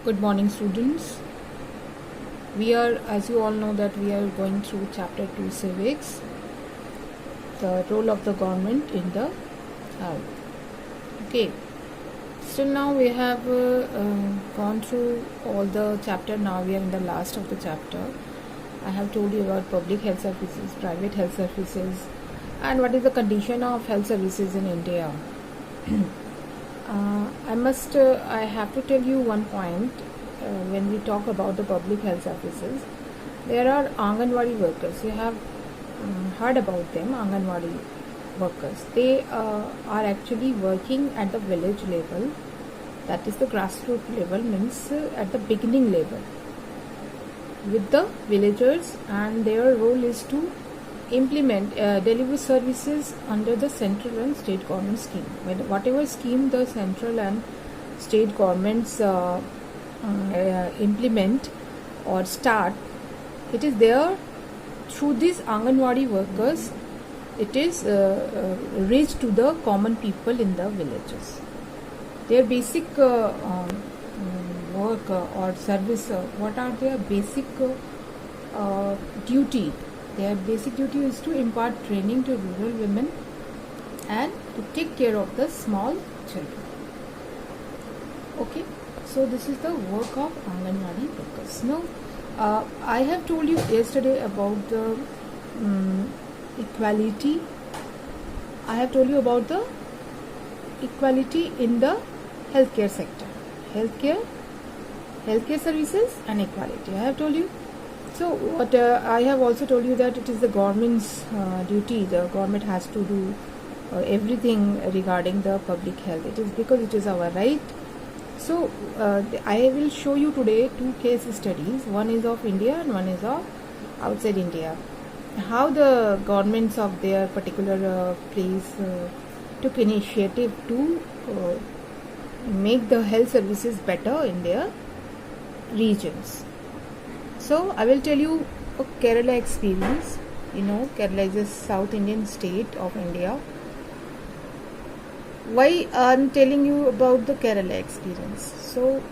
Good morning, students. We are, as you all know, that we are going through chapter 2 civics, the role of the government in the health. Okay, still now we have gone through all the chapter. Now we are in the last of the chapter. I have told you about public health services, private health services, and what is the condition of health services in India. I have to tell you one point. When we talk about the public health services, there are Anganwadi workers. You have heard about them, Anganwadi workers. They are actually working at the village level, that is the grassroots level, means at the beginning level with the villagers, and their role is to implement deliver services under the central and state government scheme. Whatever scheme the central and state governments implement or start, it is there through these Anganwadi workers. It is reached to the common people in the villages. Their basic work or service, what are their basic duty? Their basic duty is to impart training to rural women and to take care of the small children. Okay, so this is the work of Anganwadi workers. Now, I have told you yesterday about the equality. I have told you about the equality in the healthcare sector. Healthcare services and equality. I have told you. So what I have also told you that it is the government's duty. The government has to do everything regarding the public health. It is because it is our right. So I will show you today two case studies. One is of India and one is of outside India. How the governments of their particular place took initiative to make the health services better in their regions. So I will tell you a Kerala experience. You know, Kerala is a South Indian state of India. Why I am telling you about the Kerala experience? So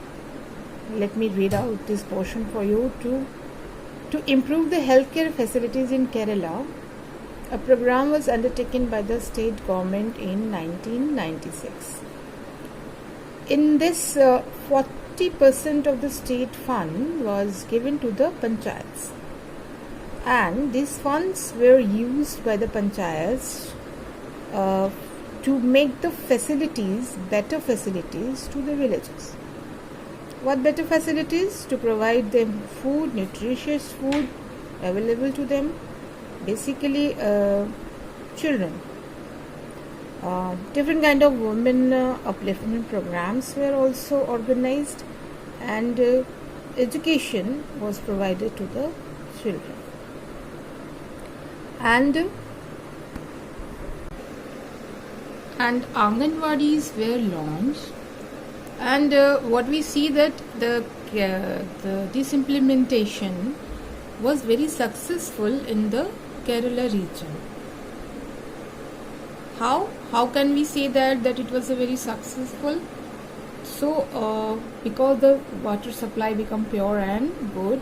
let me read out this portion for you. To improve the healthcare facilities in Kerala, a program was undertaken by the state government in 1996. In this, 40% of the state fund was given to the panchayats, and these funds were used by the panchayats to make the facilities, better facilities to the villages. What better facilities? To provide them food, nutritious food available to them, basically children. Different kind of women upliftment programs were also organized, and education was provided to the children. And Anganwadis were launched, and what we see that this implementation was very successful in the Kerala region. How can we say that it was a very successful? So because the water supply become pure and good,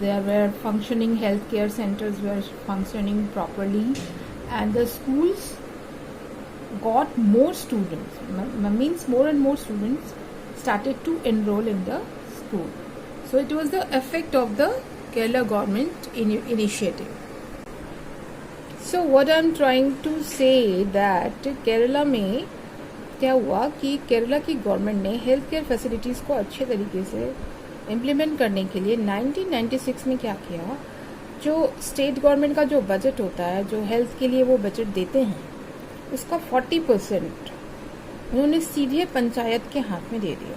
there were functioning healthcare centers were functioning properly, and the schools got more students, means more and more students started to enroll in the school. So it was the effect of the Kerala government initiative. So what I am trying to say that Kerala में क्या हुआ कि केरला की government ने health care facilities को अच्छे तरीके से इम्प्लीमेंट करने के लिए 1996 में क्या किया, जो स्टेट गवर्नमेंट का जो बजट होता है, जो हेल्थ के लिए वो बजट देते हैं, उसका 40% उन्होंने सीधे पंचायत के हाथ में दे दिया.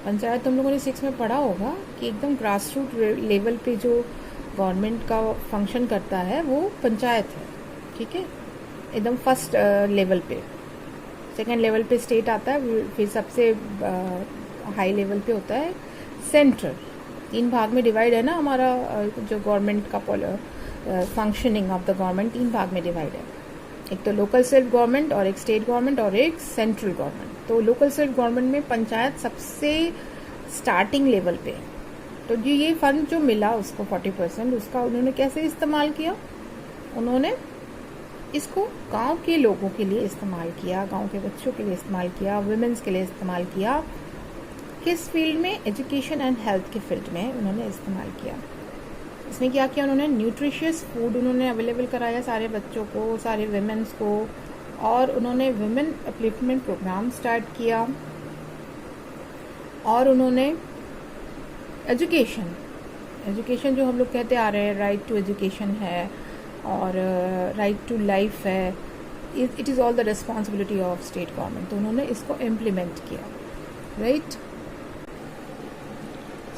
पंचायत तुम लोगों ने 6 में पढ़ा होगा कि एकदम ग्रास रूट लेवल पे जो गवर्नमेंट का फंक्शन करता है वो पंचायत है. ठीक है, एकदम फर्स्ट लेवल पे. सेकंड लेवल पे स्टेट आता है, फिर सबसे हाई लेवल पे होता है सेंट्रल. 3 भाग में डिवाइड है ना हमारा जो गवर्नमेंट का फंक्शनिंग ऑफ द गवर्नमेंट 3 भाग में डिवाइड है. एक तो लोकल सेल्फ गवर्नमेंट और एक स्टेट गवर्नमेंट और एक सेंट्रल गवर्नमेंट. तो लोकल सेल्फ गवर्नमेंट में पंचायत सबसे स्टार्टिंग लेवल पे। तो जो ये फंड जो मिला उसको 40%, उसका उन्होंने कैसे इस्तेमाल किया? उन्होंने इसको गांव के लोगों के लिए इस्तेमाल किया, गांव के बच्चों के लिए इस्तेमाल किया, वुमेन्स के लिए इस्तेमाल किया। किस फील्ड में? एजुकेशन एंड हेल्थ के फील्ड में उन्होंने इस्तेमाल किया। इसमें क्या किया उन्होंने? न्यूट्रिशियस फूड उन्होंने अवेलेबल कराया सारे बच्चों को, सारे वुमेन्स को, और उन्होंने वुमेन अपलिफ्टमेंट प्रोग्राम स्टार्ट किया। और उन्होंने एजुकेशन जो हम लोग कहते आ रहे हैं, राइट टू एजुकेशन है और राइट टू लाइफ है, it is all the responsibility of state government. तो उन्होंने इसको इम्प्लीमेंट किया, राइट।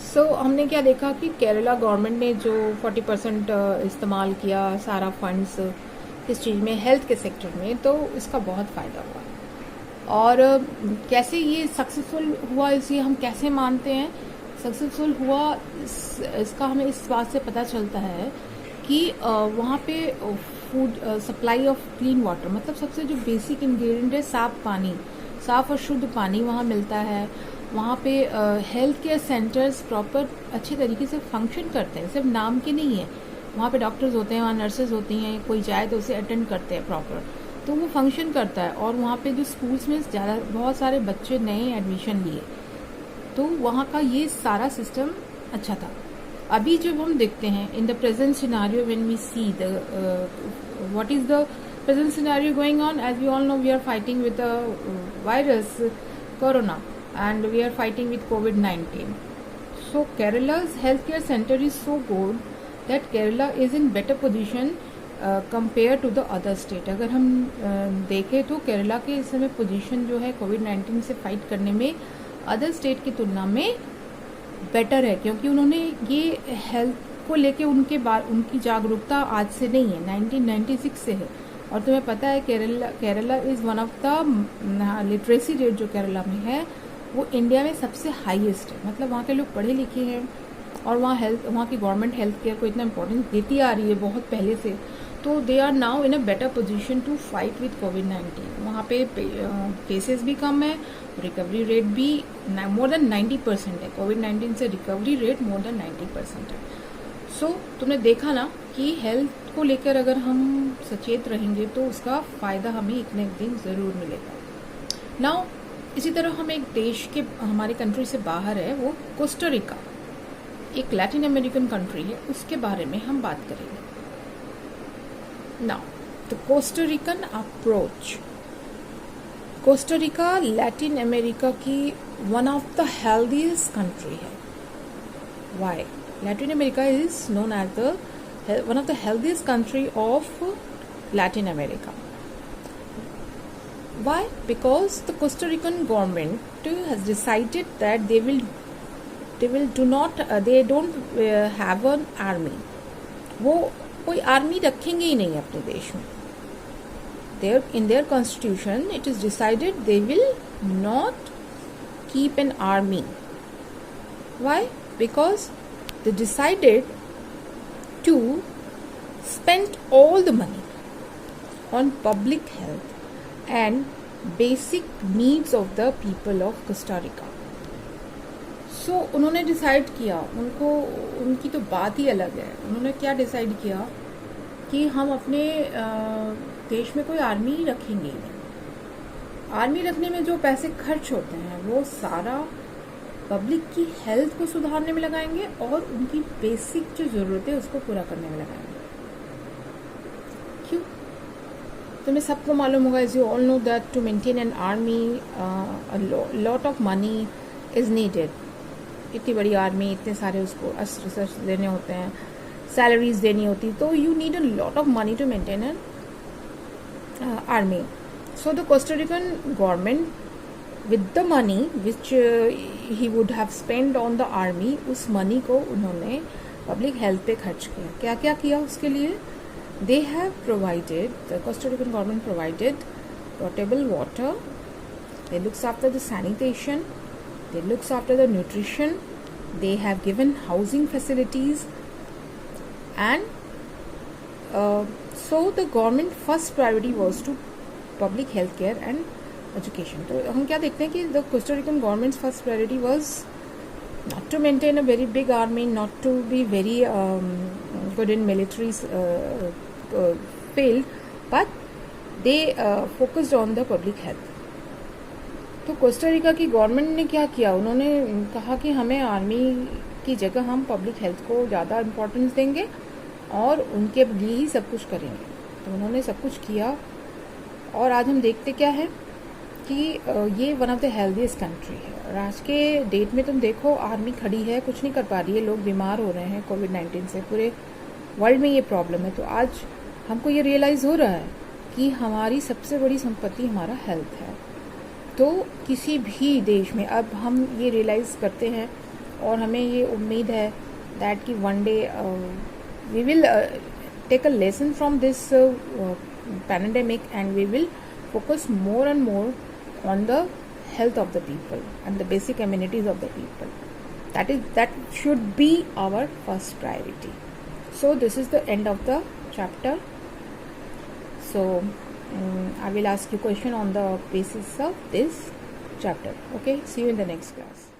सो हमने क्या देखा कि केरला गवर्नमेंट ने जो 40% इस्तेमाल किया सारा फंड्स किस चीज़ में? हेल्थ के सेक्टर में, तो इसका बहुत फ़ायदा हुआ। और कैसे ये सक्सेसफुल हुआ, इसे हम कैसे मानते हैं सक्सेसफुल हुआ? इसका हमें इस बात से पता चलता है कि वहाँ पे food supply of clean water, मतलब सबसे जो बेसिक इंग्रेडिएंट है साफ पानी, साफ और शुद्ध पानी वहाँ मिलता है। वहाँ पे हेल्थ केयर सेंटर्स प्रॉपर अच्छे तरीके से फंक्शन करते हैं, सिर्फ नाम के नहीं है। वहाँ पे डॉक्टर्स होते हैं, वहाँ नर्सेज होती हैं, कोई जाए तो उसे अटेंड करते हैं प्रॉपर, तो वो फंक्शन करता है। और वहाँ पे जो स्कूल्स में बहुत सारे बच्चे नए एडमिशन लिए, तो वहाँ का ये सारा सिस्टम अच्छा था। अभी जब हम देखते हैं in the present scenario, when we see the what is the present scenario going on, as we all know we are fighting with the virus corona and we are fighting with COVID-19. So Kerala's healthcare center is so good that Kerala is in better position compared to the other state. अगर हम देखें तो केरला के इस समय position जो है COVID-19 से फाइट करने में अदर स्टेट की तुलना में बेटर है, क्योंकि उन्होंने ये हेल्थ को लेके उनकी जागरूकता आज से नहीं है, 1996 से है। और तुम्हें पता है Kerala is one of the literacy rate जो केरला में है वो इंडिया में सबसे हाईएस्ट है। मतलब वहाँ के लोग पढ़े लिखे हैं और वहाँ की गवर्नमेंट हेल्थ केयर को इतना इम्पोर्टेंस देती आ रही है बहुत पहले से। तो they are now in a better position to fight with COVID-19। वहाँ पे केसेस भी कम है, रिकवरी रेट भी मोर देन 90% है। COVID-19 से रिकवरी रेट मोर देन 90% है। सो तुमने देखा ना कि हेल्थ को लेकर अगर हम सचेत रहेंगे तो उसका फ़ायदा हमें एक न एक दिन ज़रूर मिलेगा। नाउ इसी तरह हम एक देश के हमारे कंट्री से बाहर है, वो कोस्टारिका, एक लैटिन अमेरिकन कंट्री है, उसके बारे में हम बात करेंगे। Now the Costa Rican approach. Costa Rica Latin America की one of the healthiest country है। Why? Latin America is known as the one of the healthiest country of Latin America. Why? Because the Costa Rican government has decided that they don't have an army. वो कोई army रखेंगे ही नहीं अपने देश में। In their constitution, it is decided they will not keep an army. Why? Because they decided to spend all the money on public health and basic needs of the people of Costa Rica. So उन्होंने decide किया, उनकी तो बात ही अलग है। उन्होंने क्या decide किया कि हम अपने देश में कोई आर्मी रखेंगे ही नहीं। आर्मी रखने में जो पैसे खर्च होते हैं वो सारा पब्लिक की हेल्थ को सुधारने में लगाएंगे और उनकी बेसिक जो ज़रूरत है उसको पूरा करने में लगाएंगे। क्यों? तुम्हें सबको मालूम होगा, as you all know that to maintain an army lot of money is needed. इतनी बड़ी आर्मी, इतने सारे उसको अस्त्र शस्त्र देने होते हैं, सैलरीज देनी होती, तो you need a lot of money to maintain an army. So the Costa Rican government with the money which he would have spend on the army, उस मनी को उन्होंने पब्लिक हेल्थ पे खर्च किया। क्या क्या किया उसके लिए? They have provided, the Costa Rican government provided potable water, they looks after the sanitation, they looks after the nutrition, they have given housing facilities, and so the government first priority was to public health care and education. तो हम क्या देखते हैं कि the Costa Rican government's first priority was not to maintain a very big army, not to be very good in military field, but they focused on the public health. तो Costa Rica की government ने क्या किया, उन्होंने कहा कि हमें army की जगह हम पब्लिक हेल्थ को ज़्यादा इम्पोर्टेंस देंगे और उनके लिए ही सब कुछ करेंगे. तो उन्होंने सब कुछ किया और आज हम देखते क्या है कि ये one of the healthiest country है. और आज के डेट में तुम देखो आर्मी खड़ी है, कुछ नहीं कर पा रही है, लोग बीमार हो रहे हैं कोविड-19 से, पूरे वर्ल्ड में ये प्रॉब्लम है. तो आज हमको ये रियलाइज़ हो रहा है कि हमारी सबसे बड़ी संपत्ति हमारा हेल्थ है. तो किसी भी देश में अब हम ये रियलाइज़ करते हैं और हमें ये उम्मीद है दैट कि one day we will take a lesson from this pandemic, and we will focus more and more on the health of the people and the basic amenities of the people. That should be our first priority. So this is the end of the chapter. So I will ask you question on the basis of this chapter. Okay, see you in the next class.